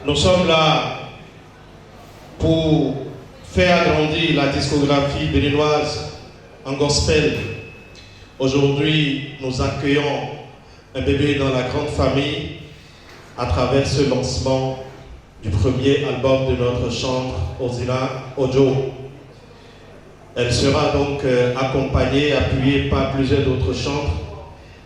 Nous sommes là pour faire agrandir la discographie béninoise en gospel. Aujourd'hui, nous accueillons un bébé dans la grande famille à travers ce lancement du premier album de notre chantre, Ozina Ojo. Elle sera donc accompagnée, appuyée par plusieurs autres chantres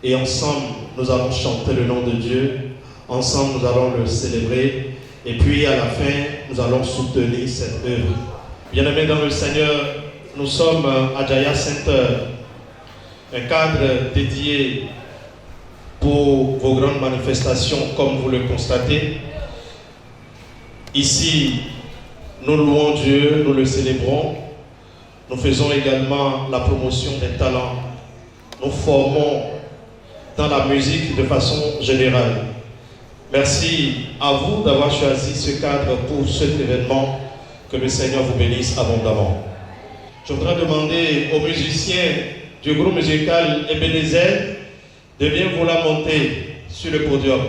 et ensemble, nous allons chanter le nom de Dieu. Ensemble, nous allons le célébrer et puis à la fin, nous allons soutenir cette œuvre. Bien-aimés dans le Seigneur, nous sommes à Jaya Center, un cadre dédié pour vos grandes manifestations, comme vous le constatez. Ici, nous louons Dieu, nous le célébrons. Nous faisons également la promotion des talents. Nous formons dans la musique de façon générale. Merci à vous d'avoir choisi ce cadre pour cet événement. Que le Seigneur vous bénisse abondamment. Je voudrais demander aux musiciens du groupe musical Ebenezer de bien vouloir monter sur le podium.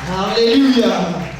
Hallelujah.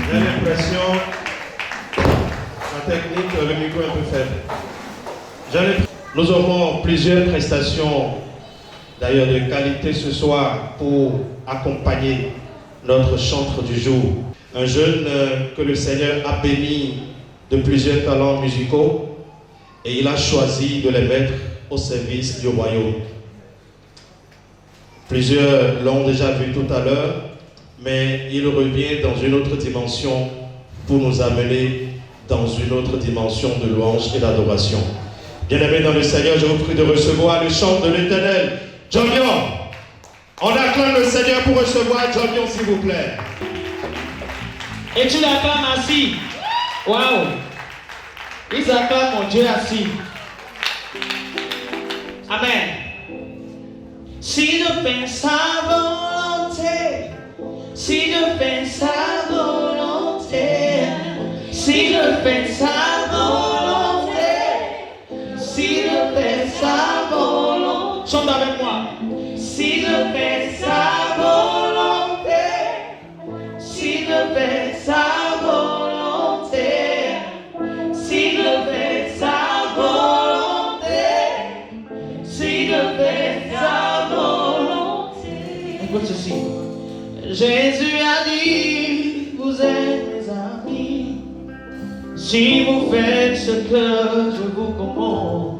J'ai l'impression, la technique, le micro est un peu faible. Nous aurons plusieurs prestations, d'ailleurs de qualité ce soir, pour accompagner notre chantre du jour. Un jeune que le Seigneur a béni de plusieurs talents musicaux et il a choisi de les mettre au service du royaume. Plusieurs l'ont déjà vu tout à l'heure, mais il revient dans une autre dimension pour nous amener dans une autre dimension de louange et d'adoration. Bien-aimés dans le Seigneur, je vous prie de recevoir le chant de l'Éternel. Jolion, on acclame le Seigneur pour recevoir Jolion, s'il vous plaît. Et tu l'acclames assis. Waouh! Ils acclament mon Dieu assis. Amen. Si je fais sa volonté, si je fais sa volonté, si je fais sa volonté, si je fais sa volonté, chante avec moi. Si je fais sa volonté, si je fais sa volonté, si je fais sa volonté, si je fais sa volonté. Écoute ceci. Jésus a dit, vous êtes mes amis, si vous faites ce que je vous commande.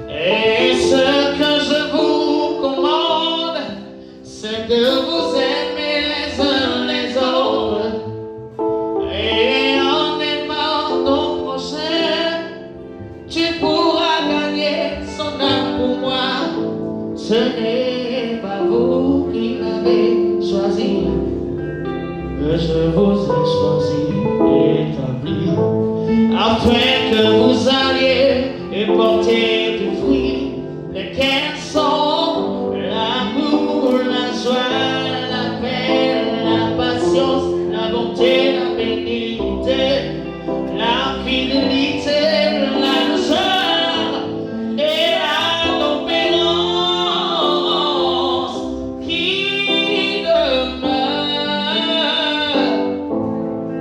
Et ce que je vous commande, c'est que vous aimez les uns les autres. Et en aimant ton prochain, tu pourras gagner son âme pour moi. Ce n'est pas vous qui l'avez choisi, que je vous ai choisi et établi, afin que vous alliez et porter du fruit, lesquels sont l'amour, la joie, la paix, la patience, la bonté, la bénignité, la fidélité, la douceur et la tempérance qui demeure,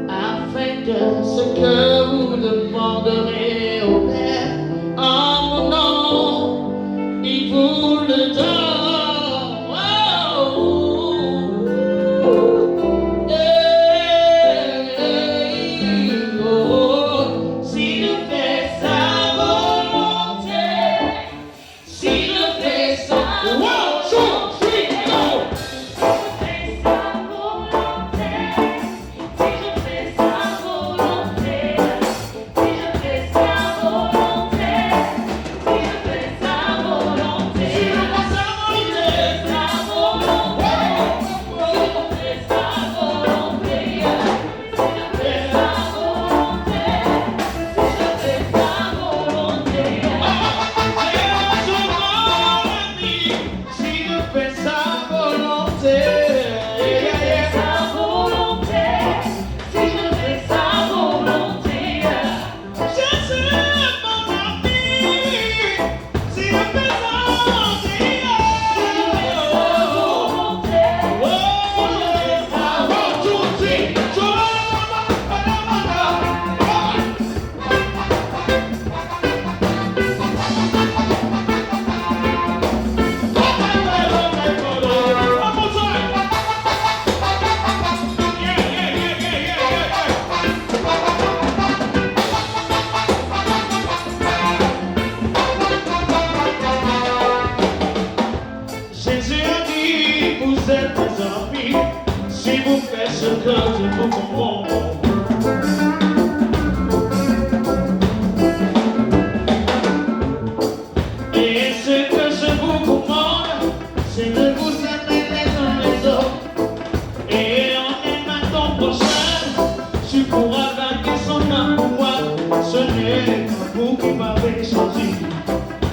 afin que ce que vous demanderez au Père en mon nom, il vous le donne. Si je fais sa volonté, si je fais sa volonté, si vous faites ce que je vous commande. Et ce que je vous commande, c'est de vous aimer les uns les autres. Et en aimant ton prochain, tu pourras gagner son âme pour moi. Ce n'est pas vous qui m'avez choisi,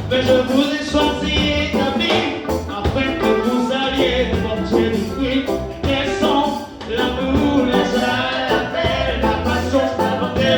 mais je vous ai choisi et établi, afin que vous alliez porter du fruit. Quels sont l'amour, la joie, la paix, la patience, la bonté,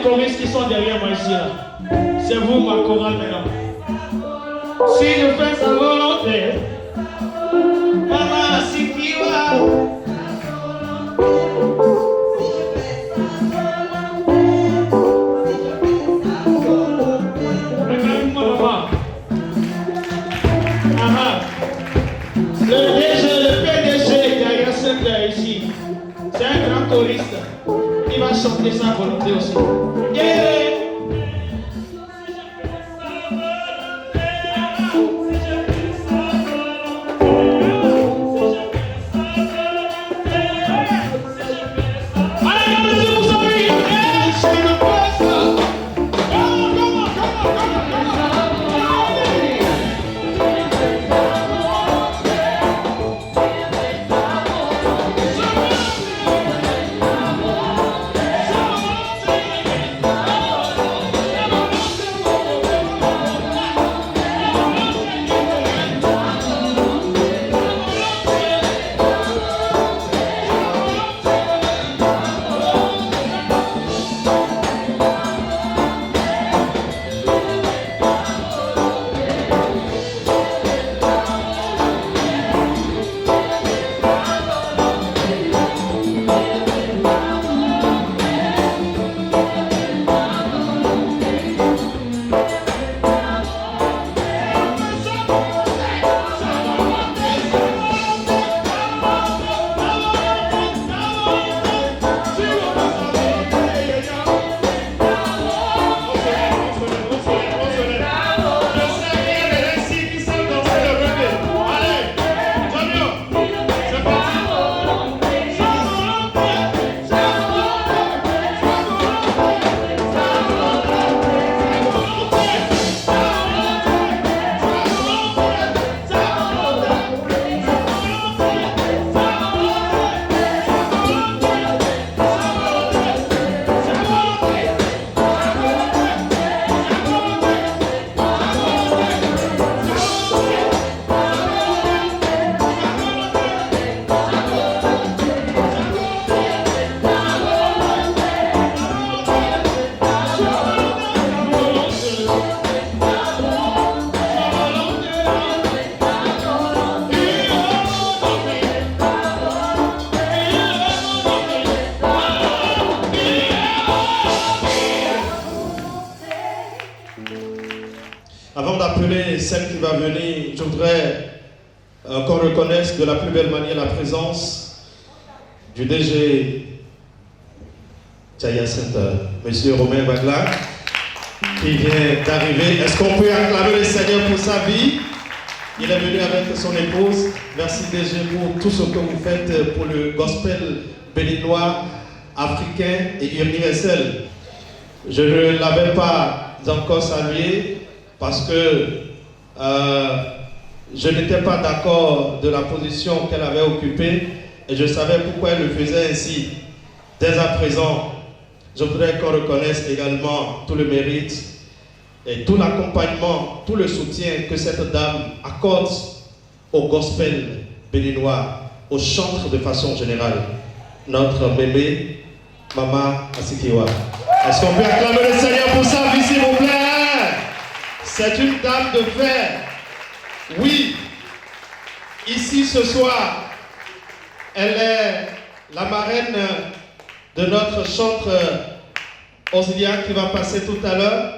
choristes qui sont derrière moi ici là. C'est vous ma chorale maintenant. Si je fais sa volonté, Maman Sikiwa. Regarde-moi maman. Le PDG Jaya Center ici, c'est un grand choriste. Il va chanter sa volonté aussi. Yeah. Avant d'appeler celle qui va venir, je voudrais qu'on reconnaisse de la plus belle manière la présence du DG Jaya Center, M. Romain Bagla, qui vient d'arriver. Est-ce qu'on peut acclamer le Seigneur pour sa vie? Il est venu avec son épouse. Merci DG pour tout ce que vous faites pour le gospel béninois, africain et universel. Je ne l'avais pas encore salué parce que je n'étais pas d'accord de la position qu'elle avait occupée et je savais pourquoi elle le faisait ainsi. Dès à présent, je voudrais qu'on reconnaisse également tout le mérite et tout l'accompagnement, tout le soutien que cette dame accorde au gospel béninois, au chantre de façon générale. Notre mémé, Maman Asikiwa. Est-ce qu'on peut acclamer le Seigneur pour sa vie, s'il vous plaît? C'est une dame de fer. Oui, ici ce soir, elle est la marraine de notre chantre Osilia qui va passer tout à l'heure.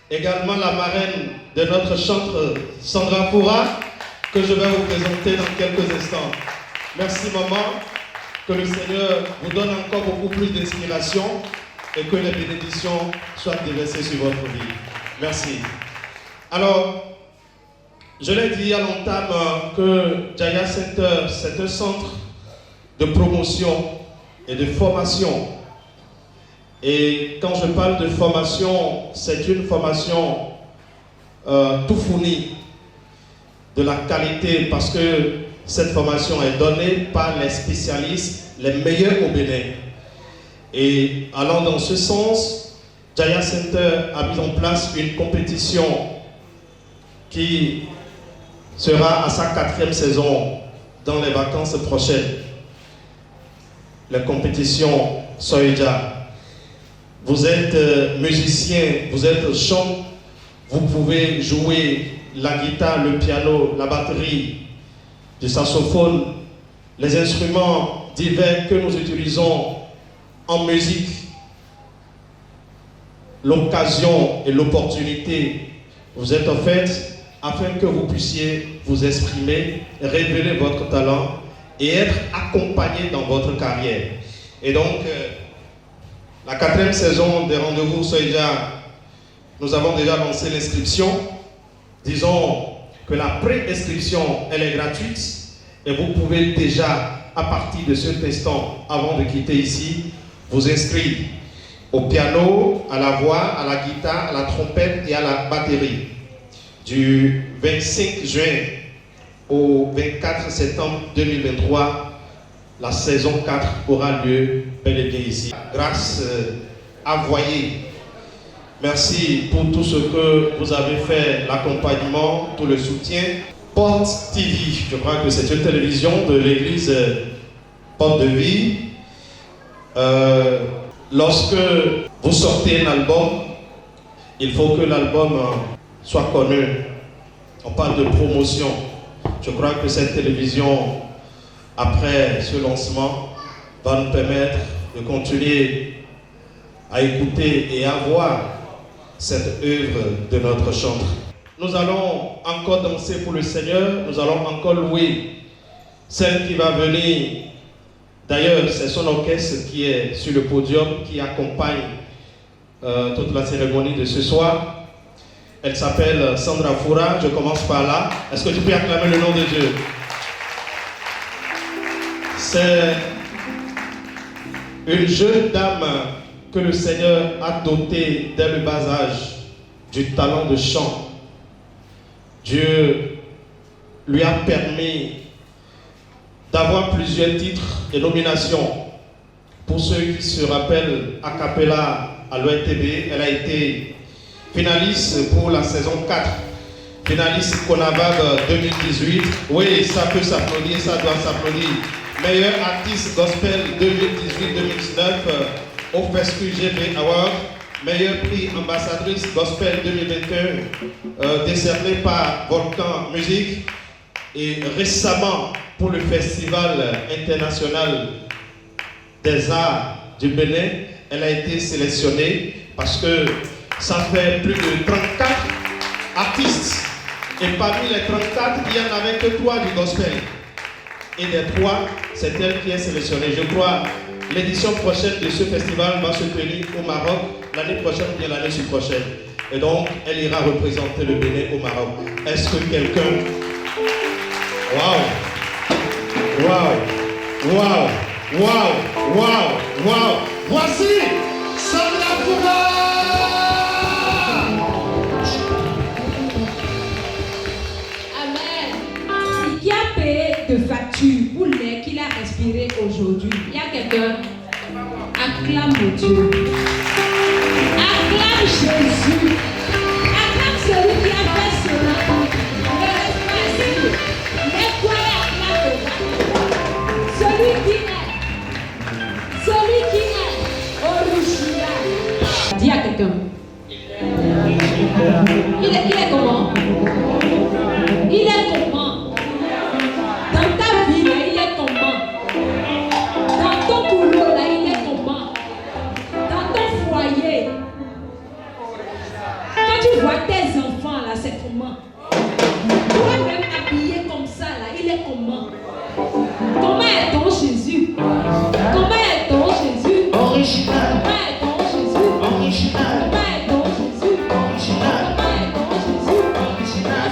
Également la marraine de notre chantre Sandra Poura, que je vais vous présenter dans quelques instants. Merci maman, que le Seigneur vous donne encore beaucoup plus d'inspiration et que les bénédictions soient déversées sur votre vie. Merci. Alors, je l'ai dit à l'entame que Jaya Center, c'est un centre de promotion et de formation. Et quand je parle de formation, c'est une formation tout fournie, de la qualité, parce que cette formation est donnée par les spécialistes, les meilleurs au Bénin. Et allant dans ce sens, Jaya Center a mis en place une compétition qui sera à sa 4e saison dans les vacances prochaines. La compétition Soïja. vous êtes musicien, vous êtes chant, vous pouvez jouer la guitare, le piano, la batterie, le saxophone, les instruments divers que nous utilisons en musique. L'occasion et l'opportunité vous êtes offertes afin que vous puissiez vous exprimer, révéler votre talent et être accompagné dans votre carrière. Et donc, la 4e saison des Rendez-vous Soïja, nous avons déjà lancé l'inscription. Disons que la préinscription, elle est gratuite et vous pouvez déjà, à partir de cet instant, avant de quitter ici, vous inscrire au piano, à la voix, à la guitare, à la trompette et à la batterie. Du 25 juin au 24 septembre 2023, la saison 4 aura lieu bel et bien ici. Grâce à Voyer, merci pour tout ce que vous avez fait, l'accompagnement, tout le soutien. Porte TV, je crois que c'est une télévision de l'église Porte de Vie. Lorsque vous sortez un album, il faut que l'album soit connu. On parle de promotion. Je crois que cette télévision, après ce lancement, va nous permettre de continuer à écouter et à voir cette œuvre de notre chantre. Nous allons encore danser pour le Seigneur, nous allons encore louer celle qui va venir. D'ailleurs, c'est son orchestre qui est sur le podium, qui accompagne toute la cérémonie de ce soir. Elle s'appelle Sandra Foura, je commence par là. Est-ce que tu peux acclamer le nom de Dieu? C'est une jeune dame que le Seigneur a dotée dès le bas âge du talent de chant. Dieu lui a permis d'avoir plusieurs titres et nominations. Pour ceux qui se rappellent, a cappella à l'ONTB, elle a été finaliste pour la saison 4, finaliste Conavab 2018. Oui, ça peut s'applaudir, ça doit s'applaudir. Meilleur artiste gospel 2018-2019 au FESCU GB Award. Meilleur prix ambassadrice gospel 2021 décerné par Volcan Musique. Et récemment, pour le Festival international des arts du Bénin, elle a été sélectionnée parce que ça fait plus de 34 artistes. Et parmi les 34, il n'y en avait que 3 du gospel. Et des 3, c'est elle qui est sélectionnée. Je crois l'édition prochaine de ce festival va se tenir au Maroc l'année prochaine ou bien l'année prochaine. Et donc, elle ira représenter le Bénin au Maroc. Est-ce que quelqu'un... Waouh! Waouh! Waouh! Waouh! Waouh! Waouh! Voici Sandra Foura! Amen. Qui a payé de facture pour l'air qu'il a respiré aujourd'hui? Il y a quelqu'un? Acclame Dieu. Acclame Jésus. Acclame celui qui a fait cela. Ne reste pas assis. Mais quoi acclame celui qui est original. Dis à quelqu'un. Il est comment? Il est comment? Dans ta vie, là, il est comment? Dans ton boulot, là, il est comment? Dans ton foyer. Quand tu vois tes enfants, là, c'est comment? Toi-même habillé comme ça, là, il est comment? Comment est ton Jésus? Comment est ton Jésus? Original. Comment est ton Jésus? Original. Comment est ton Jésus? Original. Comment est ton Jésus? Original.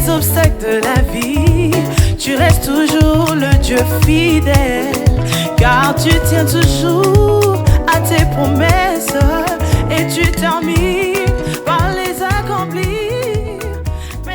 les obstacles de la vie, tu restes toujours le Dieu fidèle, car tu tiens toujours